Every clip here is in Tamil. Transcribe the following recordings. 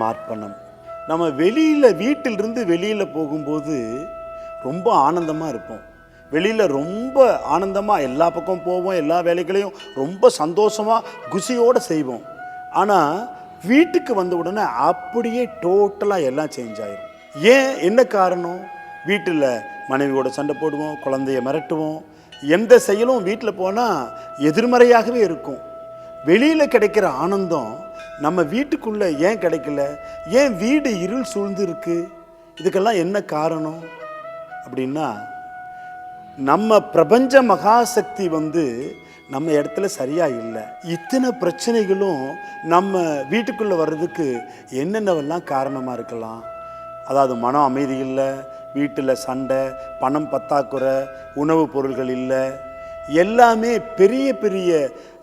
பரமார்ப்பணம். நம்ம வீட்டிலிருந்து வெளியில் போகும்போது ரொம்ப ஆனந்தமாக இருப்போம். வெளியில் ரொம்ப ஆனந்தமாக எல்லா பக்கம் போவோம், எல்லா வேலைகளையும் ரொம்ப சந்தோஷமாக குஷியோடு செய்வோம். ஆனால் வீட்டுக்கு வந்த உடனே அப்படியே டோட்டலாக எல்லாம் சேஞ்ச் ஆகிடும். ஏன், என்ன காரணம்? வீட்டில் மனைவியோட சண்டை போடுவோம், குழந்தைய மிரட்டுவோம், எந்த செயலும் வீட்டில் போனால் எதிர்மறையாகவே இருக்கும். வெளியில் கிடைக்கிற ஆனந்தம் நம்ம வீட்டுக்குள்ளே ஏன் கிடைக்கல? ஏன் வீடு இருள் சூழ்ந்து இருக்கு? இதுக்கெல்லாம் என்ன காரணம் அப்படின்னா, நம்ம பிரபஞ்ச மகாசக்தி நம்ம இடத்துல சரியா இல்லை. இத்தனை பிரச்சனைகளும் நம்ம வீட்டுக்குள்ளே வர்றதுக்கு என்னென்னவெல்லாம் காரணமாக இருக்கலாம்? அதாவது மனம் அமைதி இல்லை, வீட்டில் சண்டை, பணம் பத்தாக்குறை, உணவுப் பொருள்கள் இல்லை, எல்லாமே பெரிய பெரிய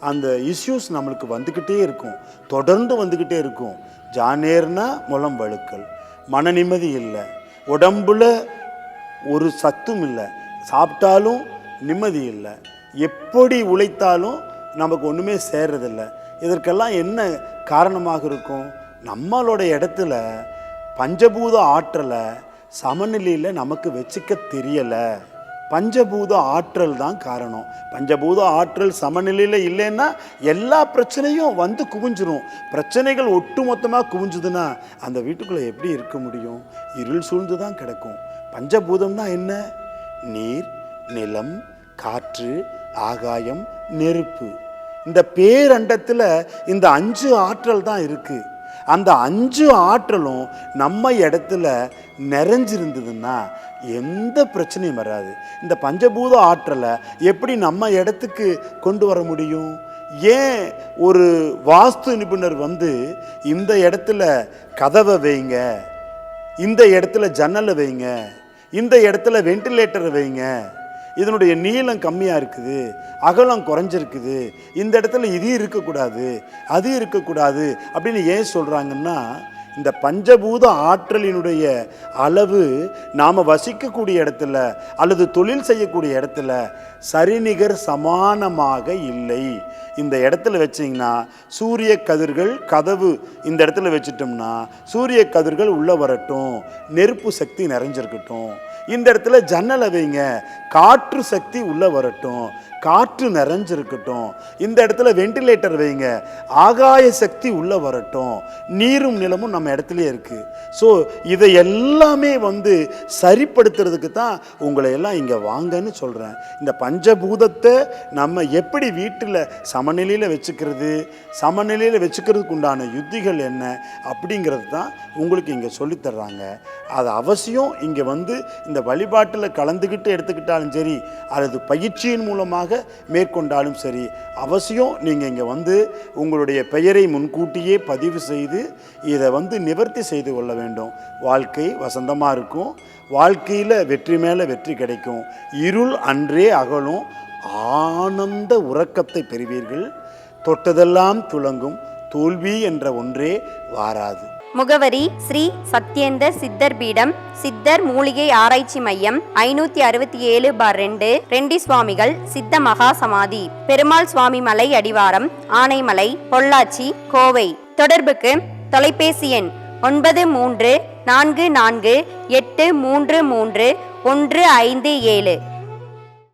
அந்த இஷ்யூஸ் நம்மளுக்கு வந்துக்கிட்டே இருக்கும், தொடர்ந்து வந்துக்கிட்டே இருக்கும். ஜானேர்னா முலம் வழுக்கல், மன நிம்மதி இல்லை, உடம்புல ஒரு சத்தும் இல்லை, சாப்பிட்டாலும் நிம்மதி இல்லை, எப்படி உழைத்தாலும் நமக்கு ஒன்றுமே சேர்றதில்லை. இதற்கெல்லாம் என்ன காரணமாக இருக்கும்? நம்மளோட இடத்துல பஞ்சபூத ஆற்றலை சமநிலையில் நமக்கு வச்சுக்க தெரியலை. பஞ்சபூத ஆற்றல் தான் காரணம். பஞ்சபூத ஆற்றல் சமநிலையில் இல்லைன்னா எல்லா பிரச்சனையும் குவிஞ்சிரும். பிரச்சனைகள் ஒட்டு மொத்தமாக குவிஞ்சுதுன்னா அந்த வீட்டுக்குள்ளே எப்படி இருக்க முடியும்? இருள் சூழ்ந்து தான் கிடக்கும். பஞ்சபூதம்னா என்ன? நீர், நிலம், காற்று, ஆகாயம், நெருப்பு. இந்த பேரண்டத்தில் இந்த 5 ஆற்றல் தான் இருக்குது. அந்த 5 ஆற்றலும் நம்ம இடத்துல நிறைஞ்சிருந்ததுன்னா எந்த பிரச்சனையும் வராது. இந்த பஞ்சபூத ஆற்றலை எப்படி நம்ம இடத்துக்கு கொண்டு வர முடியும்? ஏன் ஒரு வாஸ்து நிபுணர் இந்த இடத்துல கதவை வைங்க, இந்த இடத்துல ஜன்னலை வைங்க, இந்த இடத்துல வென்டிலேட்டரை வைங்க, இதனுடைய நீளம் கம்மியாக இருக்குது, அகலம் குறைஞ்சிருக்குது, இந்த இடத்துல இது இருக்கக்கூடாது, அது இருக்கக்கூடாது அப்படின்னு ஏன் சொல்கிறாங்கன்னா, இந்த பஞ்சபூத ஆற்றலினுடைய அளவு நாம் வசிக்கக்கூடிய இடத்துல அல்லது தொழில் செய்யக்கூடிய இடத்துல சரிநிகர் சமானமாக இல்லை. இந்த இடத்துல வச்சிங்கன்னா சூரிய கதிர்கள், கதவு இந்த இடத்துல வச்சிட்டோம்னா சூரிய கதிர்கள் உள்ளே வரட்டும், நெருப்பு சக்தி நிறைஞ்சிருக்கட்டும். இந்த இடத்துல ஜன்னலை வைங்க, காற்று சக்தி உள்ளே வரட்டும், காற்று நிறைஞ்சிருக்கட்டும். இந்த இடத்துல வென்டிலேட்டர் வைங்க, ஆகாய சக்தி உள்ளே வரட்டும். நீரும் நிலமும் நம்ம இடத்துலையே இருக்குது. ஸோ இதை எல்லாமே சரிப்படுத்துறதுக்கு தான் உங்களை எல்லாம் இங்கே வாங்கன்னு சொல்கிறேன். இந்த பஞ்சபூதத்தை நம்ம எப்படி வீட்டில் சமநிலையில் வச்சுக்கிறது, சமநிலையில் வச்சுக்கிறதுக்கு உண்டான யுத்திகள் என்ன அப்படிங்கிறது தான் உங்களுக்கு இங்கே சொல்லித்தர்றாங்க. அது அவசியம் இங்கே இந்த வழிபாட்டில் கலந்துக்கிட்டு எடுத்துக்கிட்டாலும் சரி, அல்லது பயிற்சியின் மூலமாக மேற்கொண்டாலும் சரி, அவசியம் நீங்கள் இங்கே உங்களுடைய பெயரை முன்கூட்டியே பதிவு செய்து இதை நிவர்த்தி செய்து கொள்ள வேண்டும். வாழ்க்கை வசந்தமாக இருக்கும், வாழ்க்கையில் வெற்றி மேலே வெற்றி கிடைக்கும், இருள் அன்றே அகலும், ஆனந்த உறக்கத்தை பெறுவீர்கள், தொட்டதெல்லாம் துலங்கும், தோல்வி என்ற ஒன்றே வாராது. முகவரி: ஸ்ரீ சத்யேந்தர் சித்தர் பீடம், சித்தர் மூலிகை ஆராய்ச்சி மையம், 567/2, ரெண்டி சுவாமிகள் சித்த மகா சமாதி, பெருமாள் சுவாமி மலை அடிவாரம், ஆனைமலை, பொள்ளாச்சி, கோவை. தொடர்புக்கு தொலைபேசி எண் 9344833157.